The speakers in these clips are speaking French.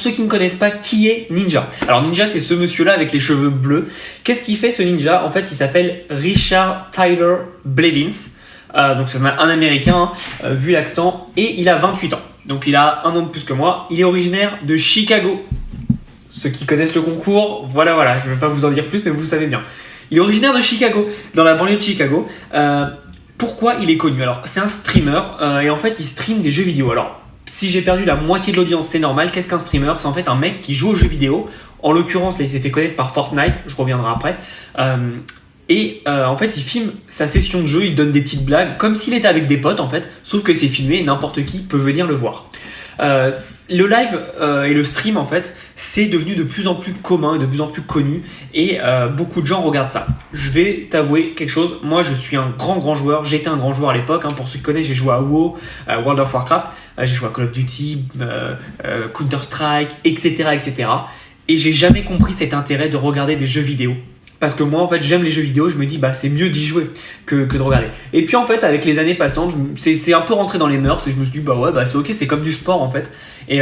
ceux qui ne connaissent pas, qui est Ninja? Alors Ninja, c'est ce monsieur-là avec les cheveux bleus. Qu'est-ce qu'il fait ce Ninja? En fait, il s'appelle Richard Tyler Blevins. Donc c'est un Américain, vu l'accent, et il a 28 ans. Donc il a un an de plus que moi. Il est originaire de Chicago. Ceux qui connaissent le concours, voilà, je ne vais pas vous en dire plus, mais vous savez bien. Il est originaire de Chicago, dans la banlieue de Chicago. Pourquoi il est connu? Alors c'est un streamer, et en fait il stream des jeux vidéo. Alors si j'ai perdu la moitié de l'audience, c'est normal. Qu'est-ce qu'un streamer? C'est en fait un mec qui joue aux jeux vidéo. En l'occurrence, là, il s'est fait connaître par Fortnite, je reviendrai après. En fait, il filme sa session de jeu, il donne des petites blagues, comme s'il était avec des potes en fait, sauf que c'est filmé et n'importe qui peut venir le voir. Le live et le stream en fait, c'est devenu de plus en plus commun et de plus en plus connu, et beaucoup de gens regardent ça. Je vais t'avouer quelque chose, moi je suis un grand joueur, j'étais un grand joueur à l'époque, pour ceux qui connaissent, j'ai joué à WoW, World of Warcraft, j'ai joué à Call of Duty, Counter-Strike, etc. Et j'ai jamais compris cet intérêt de regarder des jeux vidéo. Parce que moi, en fait, j'aime les jeux vidéo, je me dis, c'est mieux d'y jouer que de regarder. Et puis, en fait, avec les années passantes, c'est un peu rentré dans les mœurs, et je me suis dit, c'est ok, c'est comme du sport, en fait. Et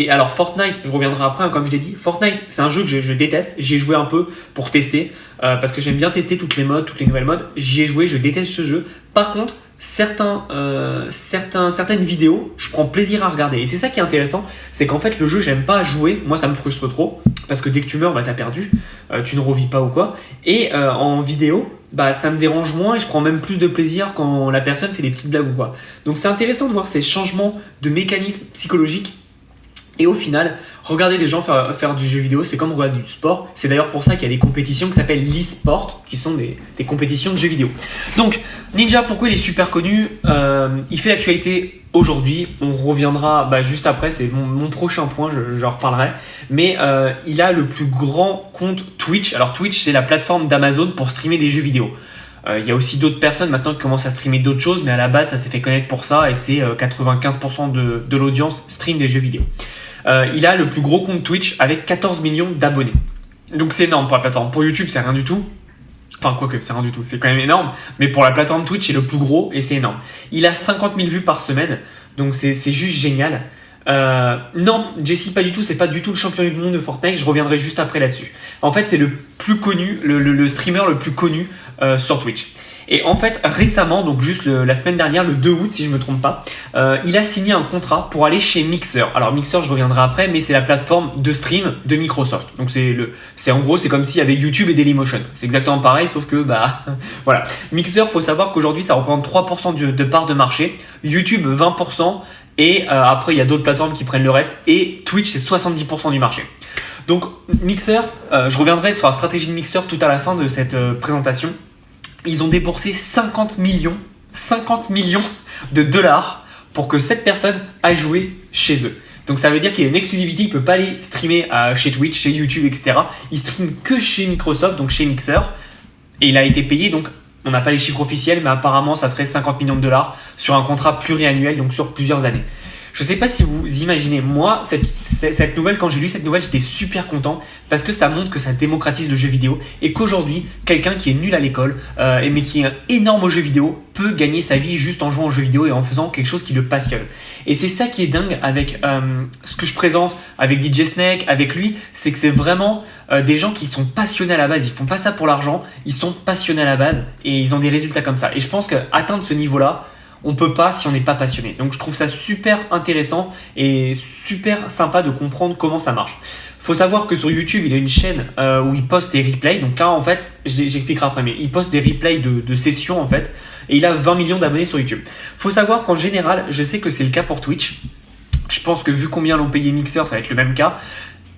alors, Fortnite, je reviendrai après, comme je l'ai dit, Fortnite, c'est un jeu que je déteste. J'y ai joué un peu pour tester, parce que j'aime bien tester toutes les modes, toutes les nouvelles modes. J'y ai joué, je déteste ce jeu. Par contre, certaines vidéos, je prends plaisir à regarder. Et c'est ça qui est intéressant, c'est qu'en fait, le jeu, j'aime pas jouer. Moi, ça me frustre trop. Parce que dès que tu meurs, t'as perdu, tu ne revis pas ou quoi. Et en vidéo, ça me dérange moins et je prends même plus de plaisir quand la personne fait des petites blagues ou quoi. Donc c'est intéressant de voir ces changements de mécanismes psychologiques. Et au final, regarder des gens faire du jeu vidéo, c'est comme regarder du sport. C'est d'ailleurs pour ça qu'il y a des compétitions qui s'appellent l'e-sport, qui sont des compétitions de jeux vidéo. Donc, Ninja, pourquoi il est super connu? Il fait l'actualité aujourd'hui. On reviendra juste après, c'est mon prochain point, j'en reparlerai. Mais il a le plus grand compte Twitch. Alors Twitch, c'est la plateforme d'Amazon pour streamer des jeux vidéo. Il y a aussi d'autres personnes maintenant qui commencent à streamer d'autres choses, mais à la base, ça s'est fait connaître pour ça, et c'est 95% de l'audience stream des jeux vidéo. Il a le plus gros compte Twitch avec 14 millions d'abonnés. Donc c'est énorme pour la plateforme. Pour YouTube, c'est rien du tout. Enfin, quoique, c'est rien du tout. C'est quand même énorme. Mais pour la plateforme Twitch, c'est le plus gros et c'est énorme. Il a 50 000 vues par semaine. Donc c'est juste génial. Non, Jesse, pas du tout. C'est pas du tout le champion du monde de Fortnite. Je reviendrai juste après là-dessus. En fait, c'est le plus connu, le streamer le plus connu sur Twitch. Et en fait, récemment, donc juste la semaine dernière, le 2 août si je ne me trompe pas, il a signé un contrat pour aller chez Mixer. Alors Mixer, je reviendrai après, mais c'est la plateforme de stream de Microsoft. Donc en gros, c'est comme s'il y avait YouTube et Dailymotion. C'est exactement pareil, sauf que voilà. Mixer, faut savoir qu'aujourd'hui, ça représente 3% de part de marché. YouTube, 20%. Et après, il y a d'autres plateformes qui prennent le reste. Et Twitch, c'est 70% du marché. Donc Mixer, je reviendrai sur la stratégie de Mixer tout à la fin de cette présentation. Ils ont déboursé 50 millions de dollars pour que cette personne aille jouer chez eux. Donc ça veut dire qu'il y a une exclusivité, il ne peut pas aller streamer chez Twitch, chez YouTube, etc. Il stream que chez Microsoft, donc chez Mixer. Et il a été payé, donc on n'a pas les chiffres officiels, mais apparemment ça serait 50 millions de dollars sur un contrat pluriannuel, donc sur plusieurs années. Je ne sais pas si vous imaginez, moi, cette nouvelle, quand j'ai lu cette nouvelle, j'étais super content parce que ça montre que ça démocratise le jeu vidéo et qu'aujourd'hui, quelqu'un qui est nul à l'école mais qui est énorme au jeu vidéo peut gagner sa vie juste en jouant au jeu vidéo et en faisant quelque chose qui le passionne. Et c'est ça qui est dingue avec ce que je présente avec DJ Snake, avec lui, c'est que c'est vraiment des gens qui sont passionnés à la base. Ils font pas ça pour l'argent, ils sont passionnés à la base et ils ont des résultats comme ça. Et je pense qu'atteindre ce niveau-là, on peut pas si on n'est pas passionné. Donc je trouve ça super intéressant et super sympa de comprendre comment ça marche. Faut savoir que sur YouTube, il a une chaîne où il poste des replays. Donc là, en fait, j'expliquerai après, mais il poste des replays de sessions en fait. Et il a 20 millions d'abonnés sur YouTube. Faut savoir qu'en général, je sais que c'est le cas pour Twitch. Je pense que vu combien l'ont payé Mixer, ça va être le même cas.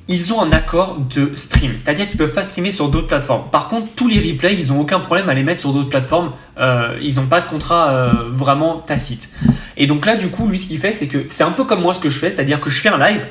Ils ont un accord de stream, c'est-à-dire qu'ils ne peuvent pas streamer sur d'autres plateformes. Par contre, tous les replays, ils n'ont aucun problème à les mettre sur d'autres plateformes. Ils n'ont pas de contrat vraiment tacite. Et donc là, du coup, lui, ce qu'il fait, c'est que c'est un peu comme moi ce que je fais, c'est-à-dire que je fais un live.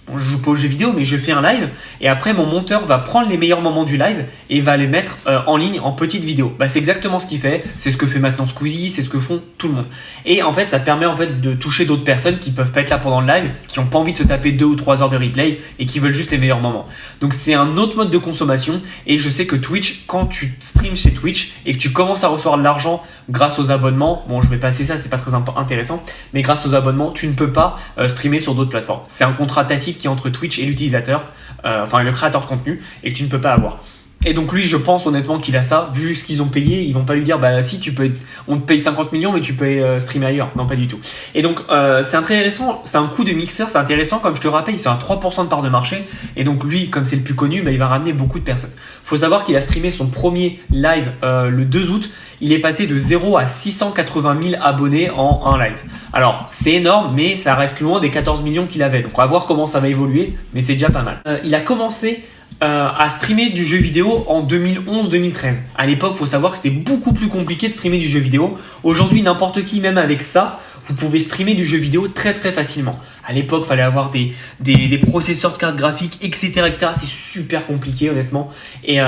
Bon, je joue pas aux jeux vidéo, mais je fais un live et après mon monteur va prendre les meilleurs moments du live et va les mettre en ligne en petites vidéos. C'est exactement ce qu'il fait, c'est ce que fait maintenant Squeezie, c'est ce que font tout le monde. Et en fait, ça permet en fait de toucher d'autres personnes qui peuvent pas être là pendant le live, qui n'ont pas envie de se taper 2 ou 3 heures de replay et qui veulent juste les meilleurs moments. Donc c'est un autre mode de consommation et je sais que Twitch, quand tu streams chez Twitch et que tu commences à recevoir de l'argent grâce aux abonnements, bon je vais passer ça, c'est pas très intéressant, mais grâce aux abonnements, tu ne peux pas streamer sur d'autres plateformes. C'est un contrat tacite qui est entre Twitch et l'utilisateur, enfin le créateur de contenu, et que tu ne peux pas avoir. Et donc lui, je pense honnêtement qu'il a ça. Vu ce qu'ils ont payé, ils vont pas lui dire bah si tu peux, on te paye 50 millions mais tu peux streamer ailleurs. Non, pas du tout. Et donc c'est intéressant, c'est un coup de mixeur, c'est intéressant. Comme je te rappelle, ils sont à 3% de part de marché. Et donc lui, comme c'est le plus connu, bah, il va ramener beaucoup de personnes. Faut savoir qu'il a streamé son premier live le 2 août. Il est passé de 0 à 680 000 abonnés en un live. Alors c'est énorme, mais ça reste loin des 14 millions qu'il avait. Donc on va voir comment ça va évoluer, mais c'est déjà pas mal. Il a commencé à streamer du jeu vidéo en 2011-2013. À l'époque, il faut savoir que c'était beaucoup plus compliqué de streamer du jeu vidéo. Aujourd'hui, n'importe qui, même avec ça, vous pouvez streamer du jeu vidéo très très facilement. À l'époque, il fallait avoir des processeurs de cartes graphiques, etc. C'est super compliqué, honnêtement. Et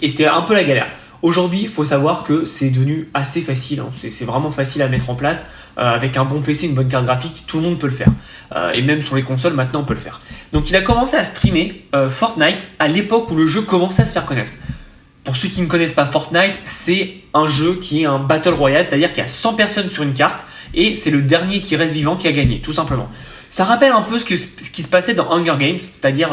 c'était un peu la galère. Aujourd'hui, il faut savoir que c'est devenu assez facile. Hein. C'est vraiment facile à mettre en place. Avec un bon PC, une bonne carte graphique, tout le monde peut le faire. Et même sur les consoles, maintenant, on peut le faire. Donc, il a commencé à streamer Fortnite à l'époque où le jeu commençait à se faire connaître. Pour ceux qui ne connaissent pas Fortnite, c'est un jeu qui est un Battle Royale, c'est-à-dire qu'il y a 100 personnes sur une carte et c'est le dernier qui reste vivant qui a gagné, tout simplement. Ça rappelle un peu ce qui se passait dans Hunger Games, c'est-à-dire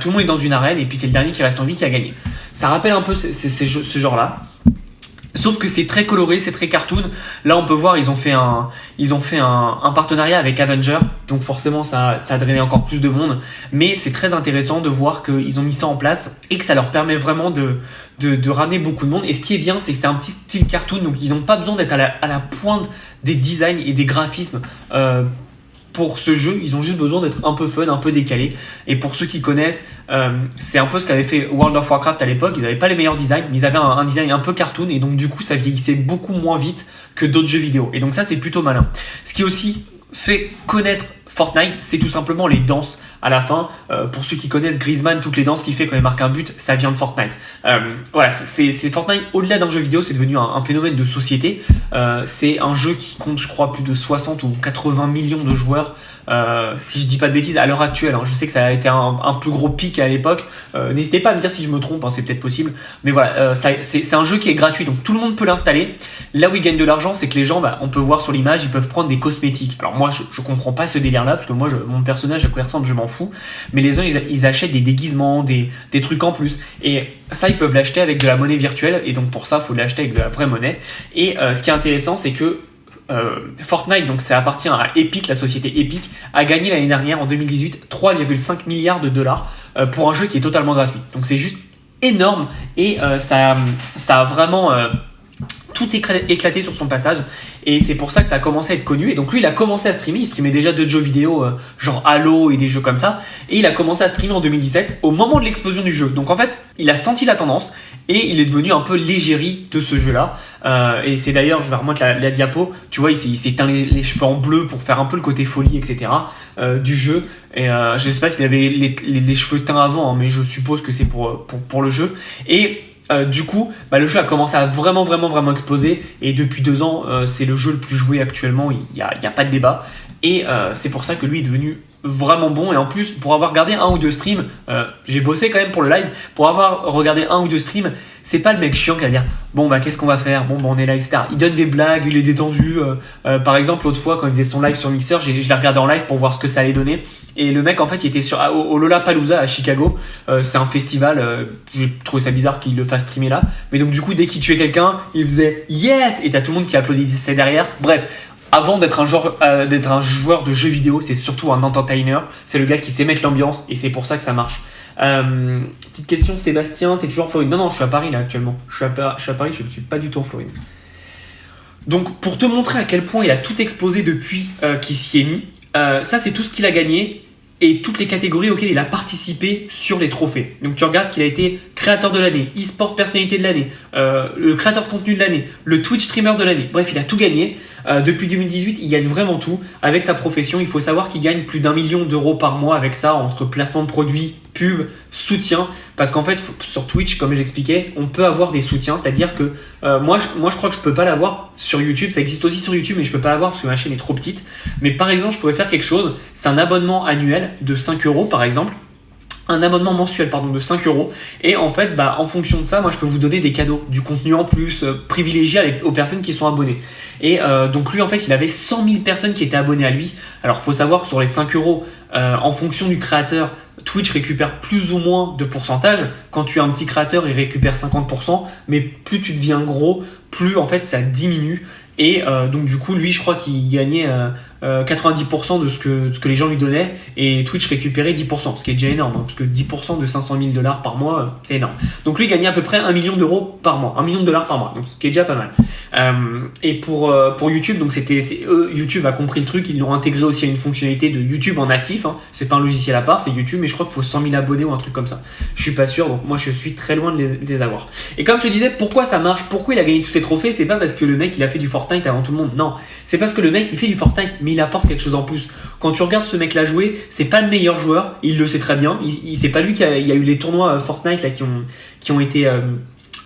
tout le monde est dans une arène et puis c'est le dernier qui reste en vie qui a gagné. Ça rappelle un peu ce genre-là. Sauf que c'est très coloré, c'est très cartoon. Là, on peut voir, ils ont fait un partenariat avec Avenger. Donc forcément, ça a drainé encore plus de monde. Mais c'est très intéressant de voir qu'ils ont mis ça en place et que ça leur permet vraiment de ramener beaucoup de monde. Et ce qui est bien, c'est que c'est un petit style cartoon. Donc ils n'ont pas besoin d'être à la pointe des designs et des graphismes pour ce jeu, ils ont juste besoin d'être un peu fun, un peu décalé. Et pour ceux qui connaissent, c'est un peu ce qu'avait fait World of Warcraft à l'époque. Ils n'avaient pas les meilleurs designs, mais ils avaient un design un peu cartoon. Et donc du coup, ça vieillissait beaucoup moins vite que d'autres jeux vidéo. Et donc ça, c'est plutôt malin. Ce qui aussi fait connaître Fortnite, c'est tout simplement les danses à la fin. Pour ceux qui connaissent Griezmann, toutes les danses qu'il fait quand il marque un but, ça vient de Fortnite. Voilà, c'est Fortnite, au-delà d'un jeu vidéo, c'est devenu un phénomène de société. C'est un jeu qui compte, je crois, plus de 60 ou 80 millions de joueurs. Si je dis pas de bêtises, à l'heure actuelle, hein, je sais que ça a été un plus gros pic à l'époque. N'hésitez pas à me dire si je me trompe, hein, c'est peut-être possible. Mais voilà, c'est un jeu qui est gratuit, donc tout le monde peut l'installer. Là où ils gagnent de l'argent, c'est que les gens, on peut voir sur l'image, ils peuvent prendre des cosmétiques. Alors moi, je comprends pas ce délire-là, parce que moi, mon personnage, à quoi il ressemble, je m'en fous. Mais les gens, ils achètent des déguisements, des trucs en plus. Et ça, ils peuvent l'acheter avec de la monnaie virtuelle. Et donc pour ça, il faut l'acheter avec de la vraie monnaie. Et ce qui est intéressant, c'est que Fortnite, donc ça appartient à Epic, la société Epic, a gagné l'année dernière, en 2018, 3,5 milliards de dollars pour un jeu qui est totalement gratuit. Donc c'est juste énorme et ça a vraiment tout éclaté sur son passage et c'est pour ça que ça a commencé à être connu. Et donc lui, il a commencé à streamer, il streamait déjà d'autres jeux vidéo genre Halo et des jeux comme ça, et il a commencé à streamer en 2017 au moment de l'explosion du jeu. Donc en fait, il a senti la tendance et il est devenu un peu l'égérie de ce jeu-là. Et c'est d'ailleurs, je vais remonter la diapo, tu vois, il s'est teint les cheveux en bleu pour faire un peu le côté folie, etc. Du jeu. Et je sais pas s'il avait les cheveux teints avant, hein, mais je suppose que c'est pour le jeu. Et du coup, le jeu a commencé à vraiment exploser. Et depuis 2 ans, c'est le jeu le plus joué actuellement. Il y a pas de débat. Et c'est pour ça que lui est devenu vraiment bon. Et en plus, pour avoir regardé 1 ou 2 streams, j'ai bossé quand même pour le live. Pour avoir regardé 1 ou 2 streams, c'est pas le mec chiant qui va dire bon qu'est-ce qu'on va faire, on est là, etc. Il donne des blagues, il est détendu. Par exemple, l'autre fois quand il faisait son live sur Mixer, je l'ai regardé en live pour voir ce que ça allait donner. Et le mec, en fait, il était au Lollapalooza à Chicago. C'est un festival. J'ai trouvé ça bizarre qu'il le fasse streamer là. Mais donc, du coup, dès qu'il tuait quelqu'un, il faisait yes! Et t'as tout le monde qui applaudissait derrière. Bref, avant d'être un joueur de jeux vidéo, c'est surtout un entertainer. C'est le gars qui sait mettre l'ambiance et c'est pour ça que ça marche. Petite question, Sébastien, t'es toujours en Floride? Non, je suis à Paris là actuellement. Je suis à Paris, je ne suis pas du tout en Floride. Donc, pour te montrer à quel point il a tout explosé depuis qu'il s'y est mis, ça, c'est tout ce qu'il a gagné et toutes les catégories auxquelles il a participé sur les trophées. Donc tu regardes qu'il a été créateur de l'année, e-sport personnalité de l'année, le créateur de contenu de l'année, le Twitch streamer de l'année. Bref, il a tout gagné. Depuis 2018, il gagne vraiment tout avec sa profession. Il faut savoir qu'il gagne plus d'1 million d'euros par mois avec ça, entre placement de produits, pub, soutien. Parce qu'en fait, sur Twitch, comme j'expliquais, on peut avoir des soutiens. C'est-à-dire que moi, je crois que je peux pas l'avoir sur YouTube. Ça existe aussi sur YouTube, mais je peux pas l'avoir parce que ma chaîne est trop petite. Mais par exemple, je pourrais faire quelque chose. C'est un abonnement annuel de 5 euros, par exemple. un abonnement mensuel de 5 €. Et en fait, en fonction de ça, moi je peux vous donner des cadeaux, du contenu en plus, privilégié aux personnes qui sont abonnées. Et donc lui en fait il avait 100 000 personnes qui étaient abonnées à lui. Alors faut savoir que sur les 5 €, en fonction du créateur, Twitch récupère plus ou moins de pourcentage. Quand tu es un petit créateur, il récupère 50%, mais plus tu deviens gros, plus en fait ça diminue. Et donc du coup lui je crois qu'il gagnait 90% de ce que les gens lui donnaient, et Twitch récupérait 10%, ce qui est déjà énorme, parce que 10% de 500 000 $ par mois, c'est énorme. Donc lui gagnait à peu près 1 million d'euros par mois, 1 million de dollars par mois, donc ce qui est déjà pas mal. Et pour YouTube, donc YouTube a compris le truc, ils l'ont intégré aussi à une fonctionnalité de YouTube en natif, c'est pas un logiciel à part, c'est YouTube, mais je crois qu'il faut 100 000 abonnés ou un truc comme ça. Je suis pas sûr, donc moi je suis très loin de les avoir. Et comme je te disais, pourquoi ça marche, pourquoi il a gagné tous ces trophées, c'est pas parce que le mec il a fait du Fortnite avant tout le monde, non, c'est parce que le mec il fait du Fortnite, mais il apporte quelque chose en plus. Quand tu regardes ce mec là jouer, c'est pas le meilleur joueur, il le sait très bien, c'est pas lui il y a eu les tournois Fortnite là qui ont été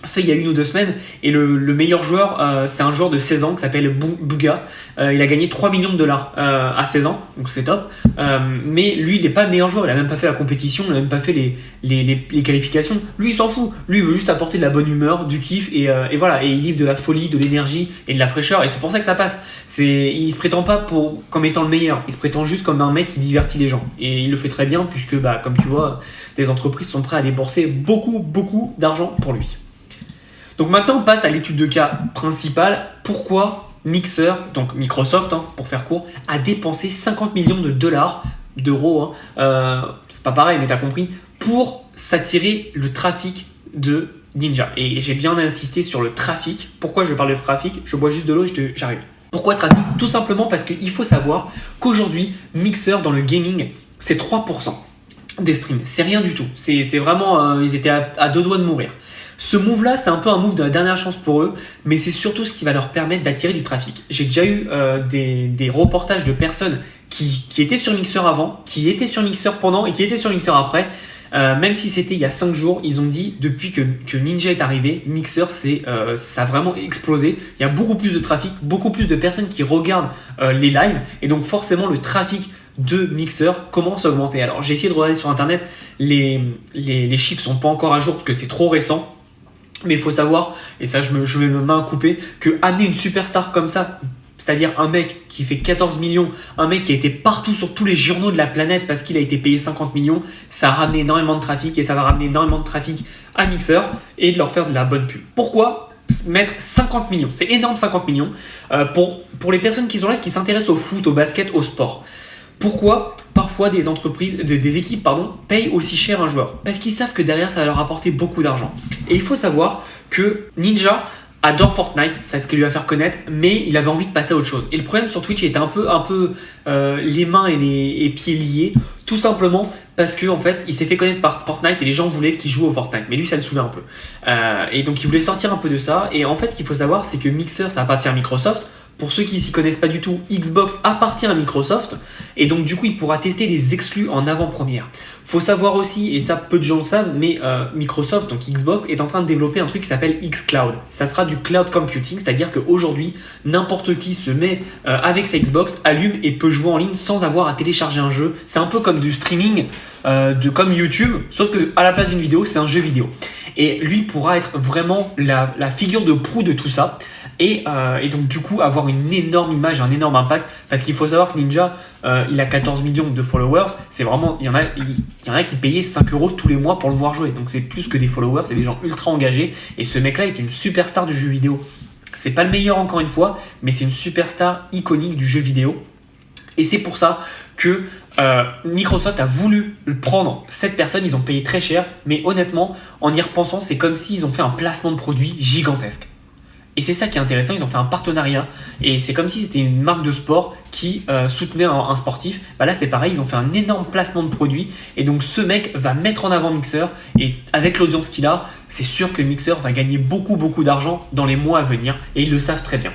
fait il y a 1 ou 2 semaines, et le meilleur joueur c'est un joueur de 16 ans qui s'appelle Bugha. Il a gagné 3 millions de dollars à 16 ans, donc c'est top. Mais lui il n'est pas le meilleur joueur, il a même pas fait la compétition, il a même pas fait les qualifications. Lui il s'en fout, lui il veut juste apporter de la bonne humeur, du kiff, et voilà, et il livre de la folie, de l'énergie et de la fraîcheur, et c'est pour ça que ça passe. Il se prétend pas comme étant le meilleur, il se prétend juste comme un mec qui divertit les gens, et il le fait très bien, puisque comme tu vois, des entreprises sont prêtes à débourser beaucoup d'argent pour lui. Donc maintenant on passe à l'étude de cas principale. Pourquoi Mixer, donc Microsoft pour faire court, a dépensé 50 millions de dollars, d'euros, c'est pas pareil mais t'as compris, pour s'attirer le trafic de Ninja. Et j'ai bien insisté sur le trafic. Pourquoi je parle de trafic? Je bois juste de l'eau et j'arrive. Pourquoi trafic? Tout simplement parce qu'il faut savoir qu'aujourd'hui Mixer dans le gaming c'est 3% des streams, c'est rien du tout, c'est vraiment ils étaient à 2 doigts de mourir. Ce move là, c'est un peu un move de la dernière chance pour eux, mais c'est surtout ce qui va leur permettre d'attirer du trafic. J'ai déjà eu des reportages de personnes qui étaient sur Mixer avant, qui étaient sur Mixer pendant et qui étaient sur Mixer après. Même si c'était il y a 5 jours, ils ont dit depuis que Ninja est arrivé, Mixer ça a vraiment explosé. Il y a beaucoup plus de trafic, beaucoup plus de personnes qui regardent les lives, et donc forcément le trafic de Mixer commence à augmenter. Alors j'ai essayé de regarder sur internet, les chiffres sont pas encore à jour parce que c'est trop récent. Mais il faut savoir, et ça je mets ma main à couper, que amener une superstar comme ça, c'est-à-dire un mec qui fait 14 millions, un mec qui a été partout sur tous les journaux de la planète parce qu'il a été payé 50 millions, ça a ramené énormément de trafic, et ça va ramener énormément de trafic à Mixer et de leur faire de la bonne pub. Pourquoi mettre 50 millions? C'est énorme, 50 millions pour les personnes qui sont là, qui s'intéressent au foot, au basket, au sport. Pourquoi parfois des équipes payent aussi cher un joueur? Parce qu'ils savent que derrière ça va leur apporter beaucoup d'argent. Et il faut savoir que Ninja adore Fortnite, c'est ce qui lui va faire connaître, mais il avait envie de passer à autre chose. Et le problème sur Twitch, il était un peu les mains et les pieds liés, tout simplement parce que en fait, il s'est fait connaître par Fortnite et les gens voulaient qu'il joue au Fortnite. Mais lui, ça le saoulait un peu. Et donc, il voulait sortir un peu de ça. Et en fait, ce qu'il faut savoir, c'est que Mixer, ça appartient à Microsoft. Pour ceux qui s'y connaissent pas du tout, Xbox appartient à Microsoft, et donc du coup il pourra tester des exclus en avant-première. Faut savoir aussi, et ça peu de gens le savent, mais Microsoft, donc Xbox, est en train de développer un truc qui s'appelle xCloud. Ça sera du cloud computing, c'est-à-dire qu'aujourd'hui n'importe qui se met avec sa Xbox, allume et peut jouer en ligne sans avoir à télécharger un jeu. C'est un peu comme du streaming, comme YouTube, sauf qu'à la place d'une vidéo, c'est un jeu vidéo. Et lui pourra être vraiment la figure de proue de tout ça. Et donc du coup avoir une énorme image, un énorme impact, parce qu'il faut savoir que Ninja il a 14 millions de followers. C'est vraiment, il y en a qui payaient 5 € tous les mois pour le voir jouer, donc c'est plus que des followers, c'est des gens ultra engagés, et ce mec là est une superstar du jeu vidéo. C'est pas le meilleur encore une fois, mais c'est une superstar iconique du jeu vidéo, et c'est pour ça que Microsoft a voulu prendre cette personne. Ils ont payé très cher, mais honnêtement en y repensant, c'est comme s'ils ont fait un placement de produit gigantesque. Et c'est ça qui est intéressant, ils ont fait un partenariat, et c'est comme si c'était une marque de sport qui soutenait un sportif. Là c'est pareil, ils ont fait un énorme placement de produit, et donc ce mec va mettre en avant Mixer, et avec l'audience qu'il a, c'est sûr que Mixer va gagner beaucoup d'argent dans les mois à venir, et ils le savent très bien.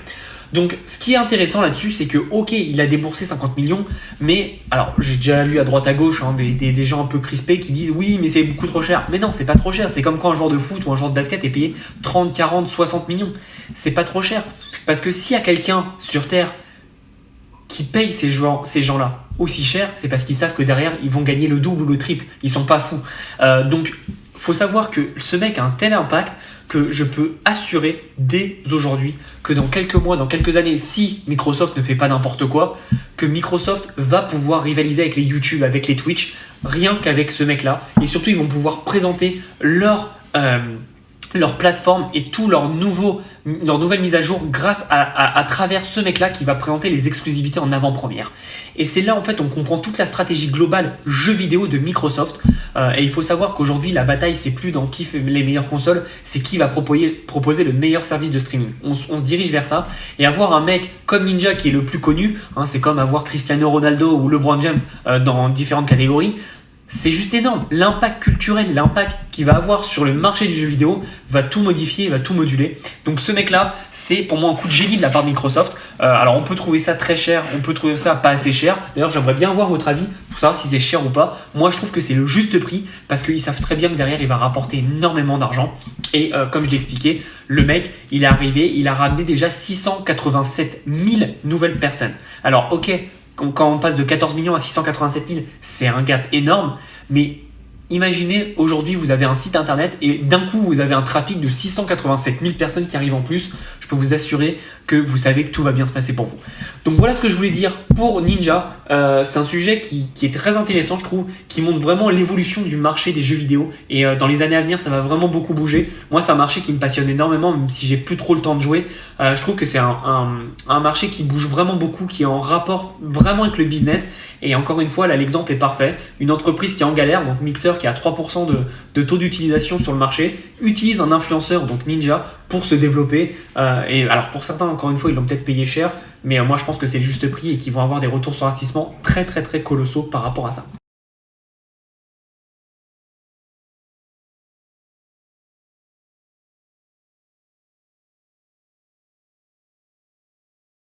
Donc ce qui est intéressant là-dessus, c'est que ok, il a déboursé 50 millions, mais alors j'ai déjà lu à droite à gauche des gens un peu crispés qui disent oui mais c'est beaucoup trop cher. Mais non, c'est pas trop cher, c'est comme quand un joueur de foot ou un joueur de basket est payé 30, 40, 60 millions. C'est pas trop cher, parce que s'il y a quelqu'un sur Terre qui payent ces gens-là aussi cher, c'est parce qu'ils savent que derrière, ils vont gagner le double ou le triple. Ils sont pas fous. Donc, faut savoir que ce mec a un tel impact que je peux assurer dès aujourd'hui que dans quelques mois, dans quelques années, si Microsoft ne fait pas n'importe quoi, que Microsoft va pouvoir rivaliser avec les YouTube, avec les Twitch, rien qu'avec ce mec-là. Et surtout, ils vont pouvoir présenter leur plateforme et tout leur nouvelle mise à jour grâce à travers ce mec-là qui va présenter les exclusivités en avant-première. Et c'est là en fait on comprend toute la stratégie globale jeux vidéo de Microsoft. Et il faut savoir qu'aujourd'hui la bataille c'est plus dans qui fait les meilleures consoles, c'est qui va proposer le meilleur service de streaming. On se dirige vers ça. Et avoir un mec comme Ninja qui est le plus connu, c'est comme avoir Cristiano Ronaldo ou LeBron James dans différentes catégories. C'est juste énorme. L'impact culturel, l'impact qu'il va avoir sur le marché du jeu vidéo va tout modifier, va tout moduler. Donc ce mec-là, c'est pour moi un coup de génie de la part de Microsoft. Alors on peut trouver ça très cher, on peut trouver ça pas assez cher. D'ailleurs, j'aimerais bien avoir votre avis pour savoir si c'est cher ou pas. Moi, je trouve que c'est le juste prix parce qu'ils savent très bien que derrière, il va rapporter énormément d'argent. Et comme je l'ai expliqué, le mec, il est arrivé, il a ramené déjà 687 000 nouvelles personnes. Alors ok, quand on passe de 14 millions à 687 000, c'est un gap énorme. Mais imaginez, aujourd'hui, vous avez un site internet et d'un coup, vous avez un trafic de 687 000 personnes qui arrivent en plus. Je peux vous assurer que vous savez que tout va bien se passer pour vous. Donc voilà ce que je voulais dire pour Ninja. C'est un sujet qui est très intéressant, je trouve, qui montre vraiment l'évolution du marché des jeux vidéo. Et dans les années à venir, ça va vraiment beaucoup bouger. Moi, c'est un marché qui me passionne énormément, même si j'ai plus trop le temps de jouer. Je trouve que c'est un marché qui bouge vraiment beaucoup, qui est en rapport vraiment avec le business. Et encore une fois, là, l'exemple est parfait. Une entreprise qui est en galère, donc Mixer, qui a 3% de taux d'utilisation sur le marché, utilise un influenceur, donc Ninja, pour se développer. Et alors pour certains, encore une fois, ils l'ont peut-être payé cher, mais moi je pense que c'est le juste prix et qu'ils vont avoir des retours sur investissement très très très colossaux par rapport à ça.